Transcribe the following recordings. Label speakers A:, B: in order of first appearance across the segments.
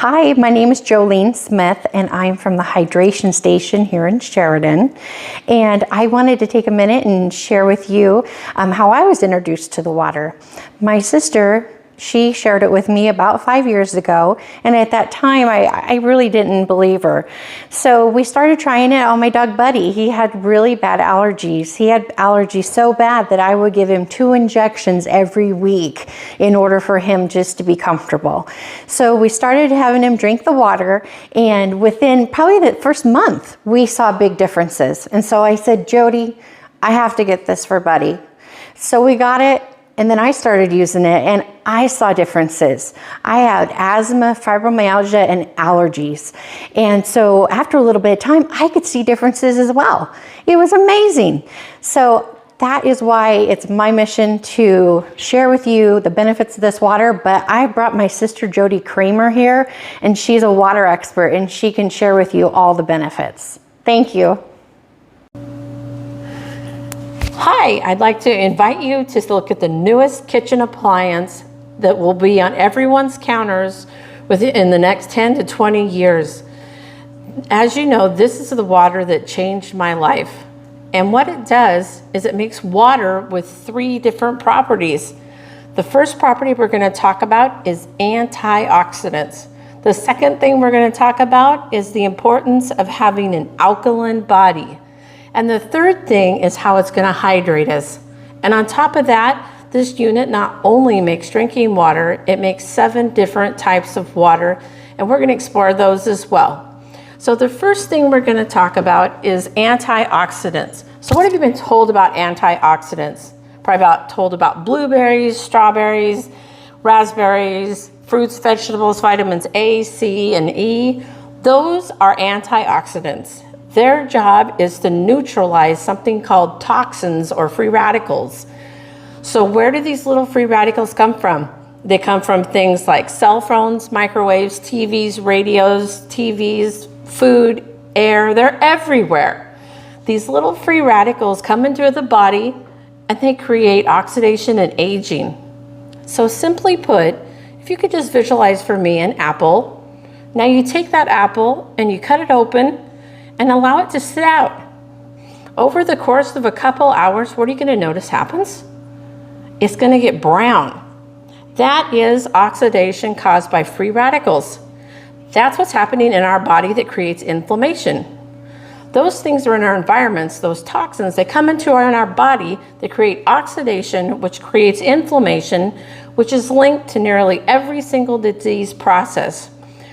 A: Hi, my name is Jolene Smith and I'm from the hydration station here in Sheridan. And I wanted to take a minute and share with you how I was introduced to the water. My sister, she shared it with me about 5 years ago, and at that time I really didn't believe her. So we started trying it on my dog Buddy. He had really bad allergies. He had allergies so bad that I would give him 2 injections every week in order for him just to be comfortable. So we started having him drink the water, and within probably the first month we saw big differences. And so I said, Jody, I have to get this for Buddy. So we got it. And then I started using it and I saw differences. I had asthma, fibromyalgia, and allergies. And so after a little bit of time, I could see differences as well. It was amazing. So that is why it's my mission to share with you the benefits of this water. But I brought my sister Jody Kramer here, and she's a water expert and she can share with you all the benefits. Thank you.
B: Hi, I'd like to invite you to look at the newest kitchen appliance that will be on everyone's counters within the next 10 to 20 years. As you know, this is the water that changed my life. And what it does is it makes water with 3 different properties. The first property we're going to talk about is antioxidants. The second thing we're going to talk about is the importance of having an alkaline body. And the third thing is how it's going to hydrate us. And on top of that, this unit not only makes drinking water, it makes 7 different types of water, and we're going to explore those as well. So the first thing we're going to talk about is antioxidants. So what have you been told about antioxidants? Probably told about blueberries, strawberries, raspberries, fruits, vegetables, vitamins A, C, and E. Those are antioxidants. Their job is to neutralize something called toxins or free radicals. So where do these little free radicals come from? They come from things like cell phones, microwaves, TVs, radios, TVs, food, air. They're everywhere. These little free radicals come into the body and they create oxidation and aging. So simply put, if you could just visualize for me an apple. Now you take that apple and you cut it open and allow it to sit out. Over the course of a couple hours, what are you going to notice happens? It's going to get brown. That is oxidation caused by free radicals. That's what's happening in our body that creates inflammation. Those things are in our environments, those toxins, they come into our body, they create oxidation, which creates inflammation, which is linked to nearly every single disease process.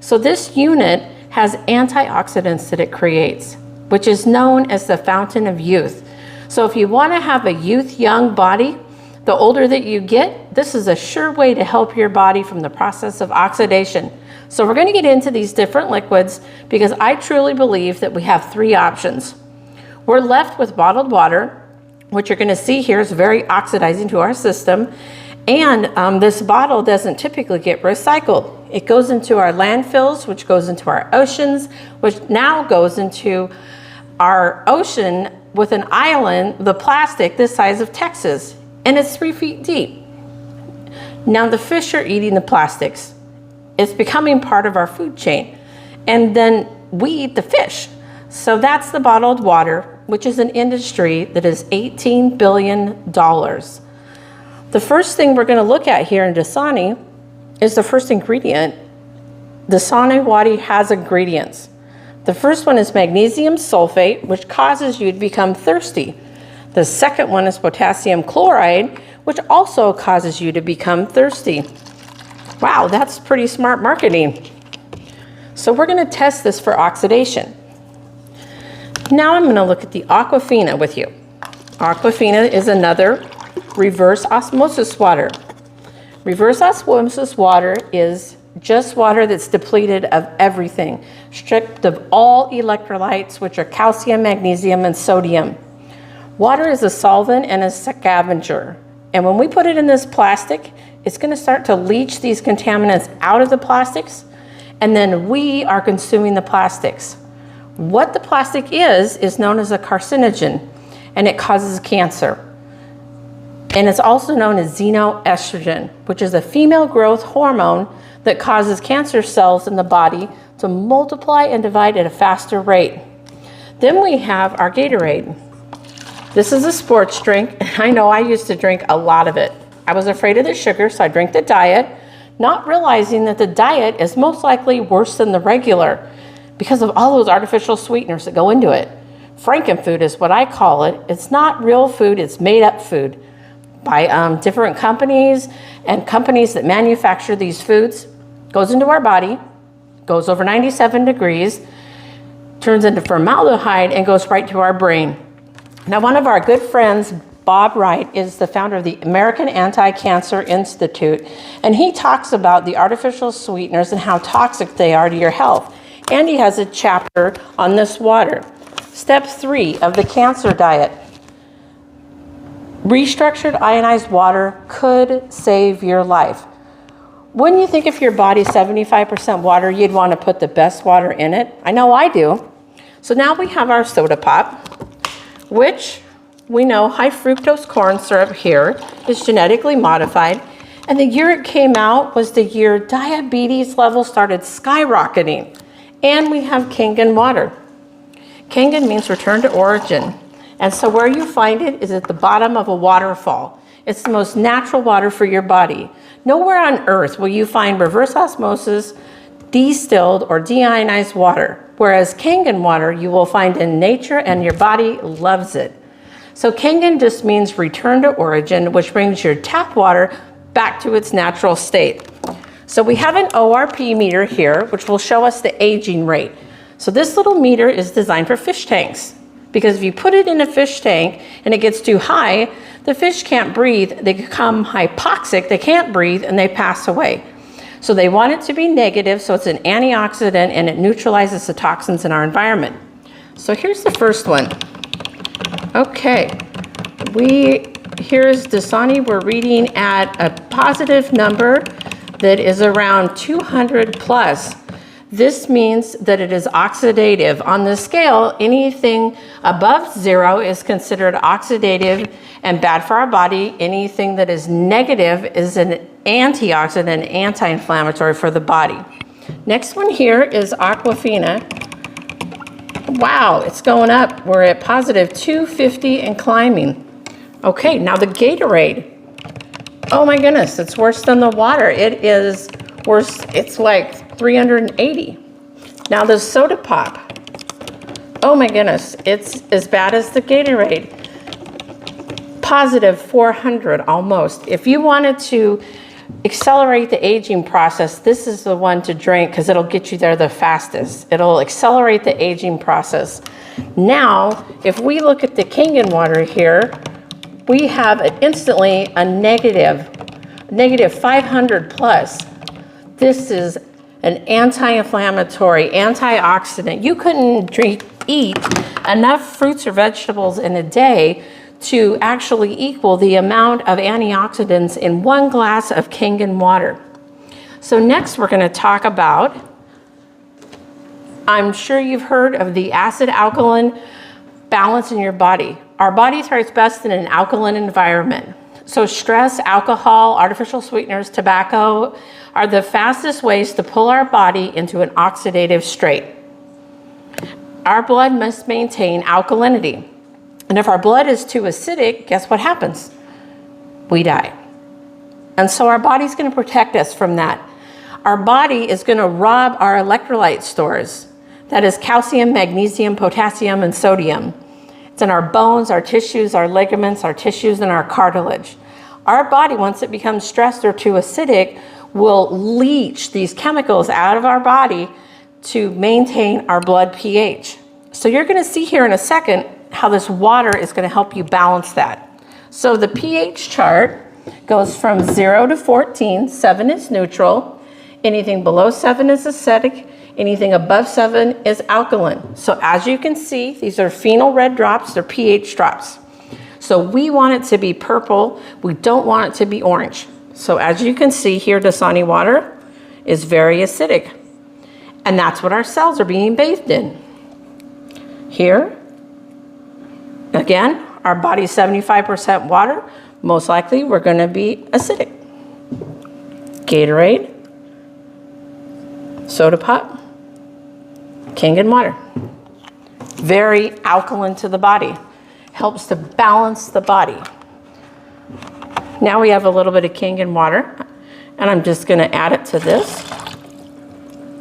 B: So this unit has antioxidants that it creates, which is known as the fountain of youth. So if you want to have a young body, the older that you get, this is a sure way to help your body from the process of oxidation. So we're going to get into these different liquids because I truly believe that we have 3 options. We're left with bottled water, which you're going to see here is very oxidizing to our system. And this bottle doesn't typically get recycled. It goes into our landfills, which goes into our oceans, which now goes into our ocean with an island, the plastic this size of Texas, and it's 3 feet deep. Now the fish are eating the plastics. It's becoming part of our food chain. And then we eat the fish. So that's the bottled water, which is an industry that is $18 billion. The first thing we're going to look at here in Dasani is the first ingredient. Dasani water has ingredients. The first one is magnesium sulfate, which causes you to become thirsty. The second one is potassium chloride, which also causes you to become thirsty. Wow, that's pretty smart marketing. So we're going to test this for oxidation. Now I'm going to look at the Aquafina with you. Aquafina is another reverse osmosis water. Reverse osmosis water is just water that's depleted of everything, stripped of all electrolytes, which are calcium, magnesium, and sodium. Water is a solvent and a scavenger. And when we put it in this plastic, it's going to start to leach these contaminants out of the plastics, and then we are consuming the plastics. What the plastic is known as a carcinogen, and it causes cancer. And it's also known as xenoestrogen, which is a female growth hormone that causes cancer cells in the body to multiply and divide at a faster rate. Then we have our Gatorade. This is a sports drink. I know I used to drink a lot of it. I was afraid of the sugar, so I drank the diet, not realizing that the diet is most likely worse than the regular because of all those artificial sweeteners that go into it. Frankenfood is what I call it. It's not real food, it's made up food by different companies and companies that manufacture these foods. Goes into our body, goes over 97 degrees, turns into formaldehyde and goes right to our brain. Now, one of our good friends, Bob Wright, is the founder of the American Anti-Cancer Institute, and he talks about the artificial sweeteners and how toxic they are to your health. And he has a chapter on this water. Step 3 of the cancer diet. Restructured ionized water could save your life. Wouldn't you think if your body's 75% water, you'd want to put the best water in it? I know I do. So now we have our soda pop, which we know high fructose corn syrup here is genetically modified. And the year it came out was the year diabetes levels started skyrocketing. And we have Kangen water. Kangen means return to origin. And so where you find it is at the bottom of a waterfall. It's the most natural water for your body. Nowhere on earth will you find reverse osmosis, distilled or deionized water. Whereas Kangen water you will find in nature and your body loves it. So Kangen just means return to origin, which brings your tap water back to its natural state. So we have an ORP meter here, which will show us the aging rate. So this little meter is designed for fish tanks, because if you put it in a fish tank and it gets too high, the fish can't breathe, they become hypoxic, they can't breathe, and they pass away. So they want it to be negative, so it's an antioxidant and it neutralizes the toxins in our environment. So here's the first one. Okay, here's Dasani, we're reading at a positive number that is around 200 plus. This means that it is oxidative. On the scale, anything above 0 is considered oxidative and bad for our body. Anything that is negative is an antioxidant, anti-inflammatory for the body. Next one here is Aquafina. Wow, it's going up. We're at positive 250 and climbing. Okay, now the Gatorade. Oh my goodness, it's worse than the water. It is worse, it's like 380. Now the soda pop. Oh my goodness, it's as bad as the Gatorade. Positive 400 almost. If you wanted to accelerate the aging process, this is the one to drink because it'll get you there the fastest. It'll accelerate the aging process. Now, if we look at the Kangen water here, we have instantly a negative 500 plus. This is an anti-inflammatory, antioxidant. You couldn't eat enough fruits or vegetables in a day to actually equal the amount of antioxidants in 1 glass of Kangen water. So next we're going to talk about, I'm sure you've heard of the acid-alkaline balance in your body. Our body thrives best in an alkaline environment. So stress, alcohol, artificial sweeteners, tobacco are the fastest ways to pull our body into an oxidative state. Our blood must maintain alkalinity. And if our blood is too acidic, guess what happens? We die. And so our body's going to protect us from that. Our body is going to rob our electrolyte stores. That is calcium, magnesium, potassium, and sodium. It's in our bones, our tissues, our ligaments, our tissues, and our cartilage. Our body, once it becomes stressed or too acidic, will leach these chemicals out of our body to maintain our blood pH. So you're going to see here in a second how this water is going to help you balance that. So the pH chart goes from 0 to 14. 7 is neutral. Anything below 7 is acidic. Anything above 7 is alkaline. So as you can see, these are phenol red drops. They're pH drops. So we want it to be purple. We don't want it to be orange. So as you can see here, Dasani water is very acidic. And that's what our cells are being bathed in. Here, again, our body's 75% water. Most likely, we're going to be acidic. Gatorade, soda pop, Kangen water. Very alkaline to the body. Helps to balance the body. Now we have a little bit of Kangen water, and I'm just going to add it to this.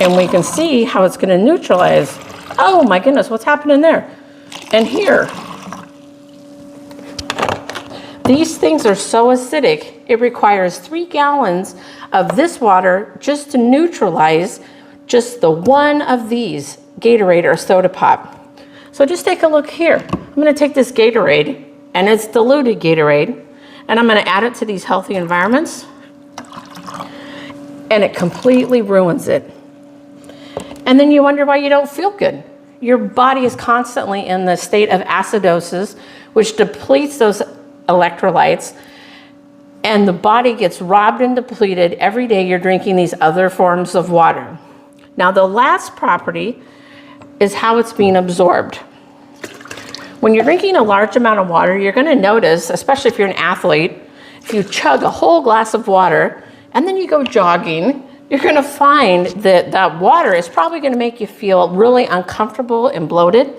B: And we can see how it's going to neutralize. Oh my goodness, what's happening there? And here. These things are so acidic, it requires 3 gallons of this water just to neutralize just the one of these, Gatorade or soda pop. So just take a look here. I'm going to take this Gatorade, and it's diluted Gatorade, and I'm going to add it to these healthy environments, and it completely ruins it. And then you wonder why you don't feel good. Your body is constantly in the state of acidosis, which depletes those electrolytes, and the body gets robbed and depleted every day you're drinking these other forms of water. Now, the last property is how it's being absorbed. When you're drinking a large amount of water, you're going to notice, especially if you're an athlete, if you chug a whole glass of water and then you go jogging, you're going to find that that water is probably going to make you feel really uncomfortable and bloated.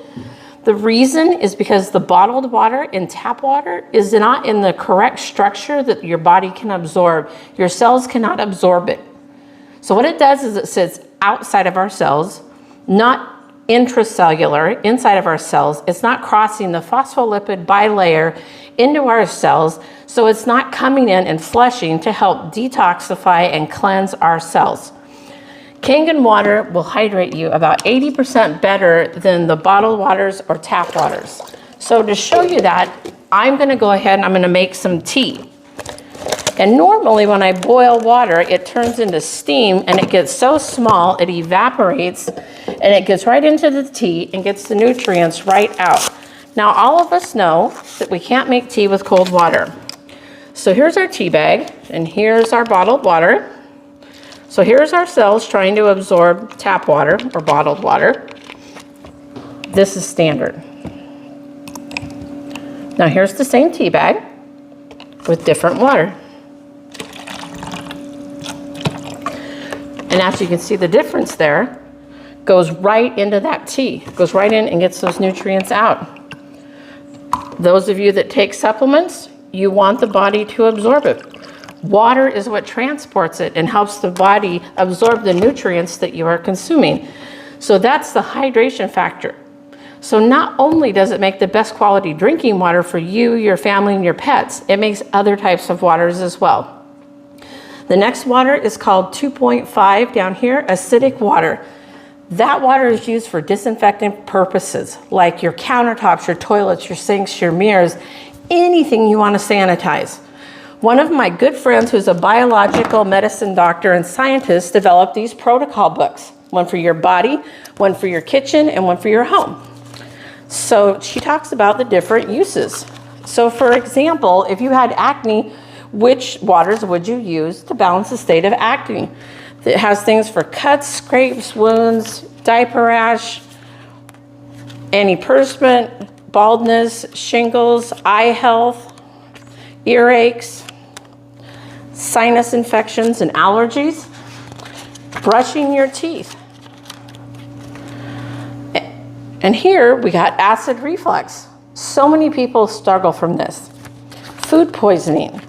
B: The reason is because the bottled water and tap water is not in the correct structure that your body can absorb. Your cells cannot absorb it. So what it does is it sits outside of our cells, not intracellular, inside of our cells. It's not crossing the phospholipid bilayer into our cells, so it's not coming in and flushing to help detoxify and cleanse our cells. Kangen water will hydrate you about 80% better than the bottled waters or tap waters. So to show you that, I'm going to go ahead and I'm going to make some tea. And normally when I boil water, it turns into steam and it gets so small, it evaporates and it gets right into the tea and gets the nutrients right out. Now all of us know that we can't make tea with cold water. So here's our tea bag and here's our bottled water. So here's our cells trying to absorb tap water or bottled water. This is standard. Now here's the same tea bag with different water. And as you can see, the difference there goes right into that tea, goes right in and gets those nutrients out. Those of you that take supplements, you want the body to absorb it. Water is what transports it and helps the body absorb the nutrients that you are consuming. So that's the hydration factor. So not only does it make the best quality drinking water for you, your family, and your pets, it makes other types of waters as well. The next water is called 2.5 down here, acidic water. That water is used for disinfectant purposes, like your countertops, your toilets, your sinks, your mirrors, anything you want to sanitize. One of my good friends who's a biological medicine doctor and scientist developed these protocol books, one for your body, one for your kitchen, and one for your home. So she talks about the different uses. So for example, if you had acne, which waters would you use to balance the state of acne? It has things for cuts, scrapes, wounds, diaper rash, antiperspirant, baldness, shingles, eye health, earaches, sinus infections and allergies, brushing your teeth. And here we got acid reflux. So many people struggle from this. Food poisoning,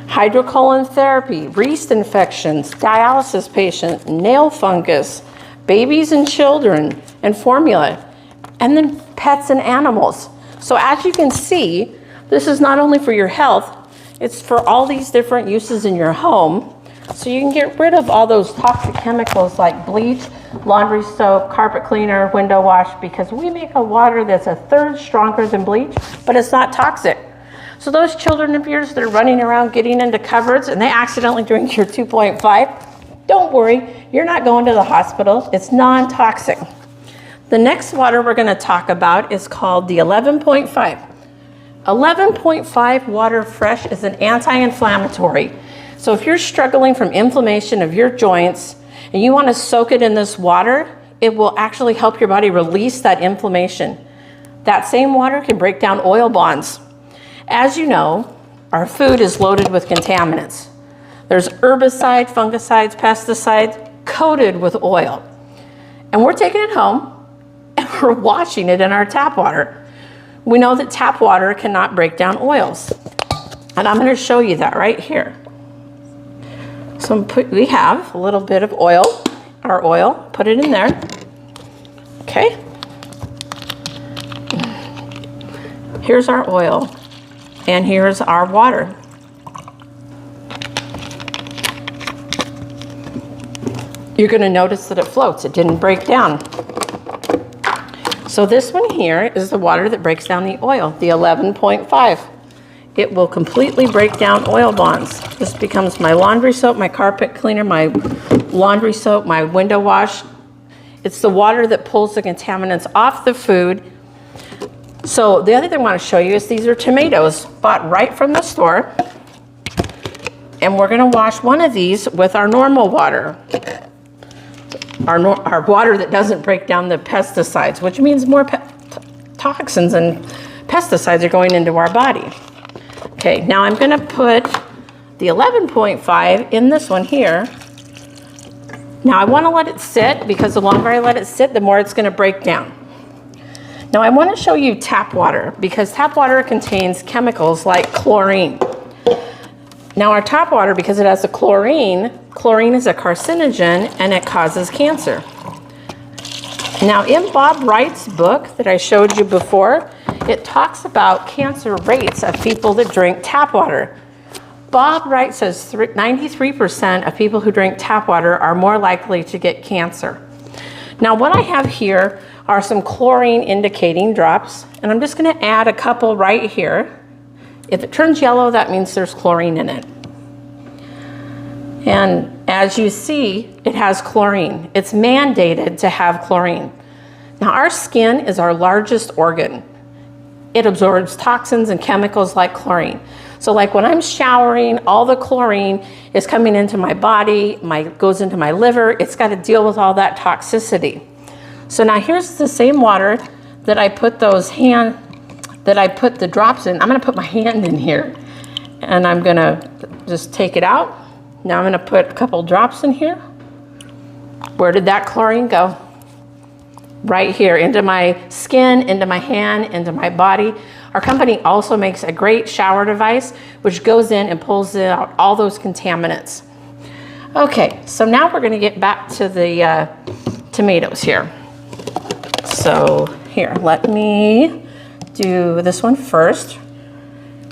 B: hydrocolon therapy, yeast infections, dialysis patients, nail fungus, babies and children, and formula, and then pets and animals. So as you can see, this is not only for your health, it's for all these different uses in your home. So you can get rid of all those toxic chemicals like bleach, laundry soap, carpet cleaner, window wash, because we make a water that's a third stronger than bleach, but it's not toxic. So those children of yours that are running around getting into cupboards and they accidentally drink your 2.5, don't worry, you're not going to the hospital. It's non-toxic. The next water we're going to talk about is called the 11.5. 11.5 water fresh is an anti-inflammatory. So if you're struggling from inflammation of your joints and you want to soak it in this water, it will actually help your body release that inflammation. That same water can break down oil bonds. As you know, our food is loaded with contaminants. There's herbicides, fungicides, pesticides, coated with oil. And we're taking it home and we're washing it in our tap water. We know that tap water cannot break down oils. And I'm going to show you that right here. So we have a little bit of oil, our oil, put it in there. Okay. Here's our oil, and here's our water. You're going to notice that it floats. It didn't break down. So this one here is the water that breaks down the oil, the 11.5. It will completely break down oil bonds. This becomes my laundry soap, my carpet cleaner, my laundry soap, my window wash. It's the water that pulls the contaminants off the food. So the other thing I want to show you is these are tomatoes bought right from the store. And we're going to wash one of these with our normal water. Our water that doesn't break down the pesticides, which means more toxins and pesticides are going into our body. Okay, now I'm going to put the 11.5 in this one here. Now I want to let it sit, because the longer I let it sit, the more it's going to break down. Now I want to show you tap water, because tap water contains chemicals like chlorine. Now our tap water, because it has the chlorine is a carcinogen and it causes cancer. Now in Bob Wright's book that I showed you before, it talks about cancer rates of people that drink tap water. Bob Wright says 93% of people who drink tap water are more likely to get cancer. Now what I have here are some chlorine indicating drops, and I'm just going to add a couple right here. If it turns yellow, that means there's chlorine in it. And as you see, it has chlorine. It's mandated to have chlorine. Now our skin is our largest organ. It absorbs toxins and chemicals like chlorine. So like when I'm showering, all the chlorine is coming into my body, goes into my liver. It's got to deal with all that toxicity. So now here's the same water that I put the drops in. I'm going to put my hand in here, and I'm going to just take it out. Now I'm going to put a couple drops in here. Where did that chlorine go? Right here, into my skin, into my hand, into my body. Our company also makes a great shower device, which goes in and pulls out all those contaminants. Okay, so now we're going to get back to the tomatoes here. So here, let me do this one first.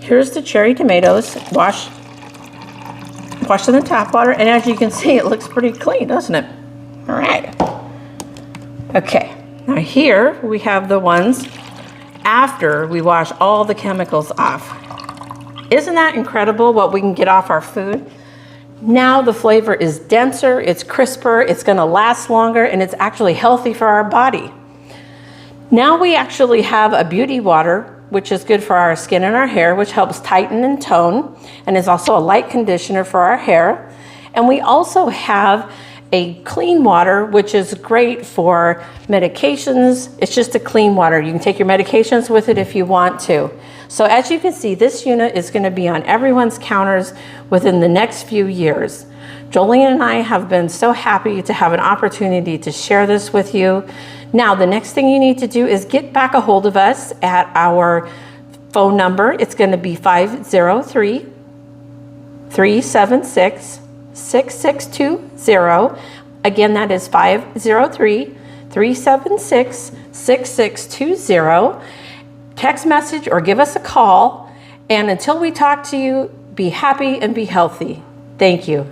B: Here's the cherry tomatoes, washed in the tap water, and as you can see, it looks pretty clean, doesn't it? All right. Okay, now here we have the ones after we wash all the chemicals off. Isn't that incredible what we can get off our food? Now the flavor is denser, it's crisper, it's gonna last longer, and it's actually healthy for our body. Now we actually have a beauty water, which is good for our skin and our hair, which helps tighten and tone, and is also a light conditioner for our hair. And we also have a clean water, which is great for medications. It's just a clean water. You can take your medications with it if you want to. So as you can see, this unit is going to be on everyone's counters within the next few years. Jolene and I have been so happy to have an opportunity to share this with you. Now, the next thing you need to do is get back a hold of us at our phone number. It's going to be 503-376-6620. Again, that is 503-376-6620. Text message or give us a call. And until we talk to you, be happy and be healthy. Thank you.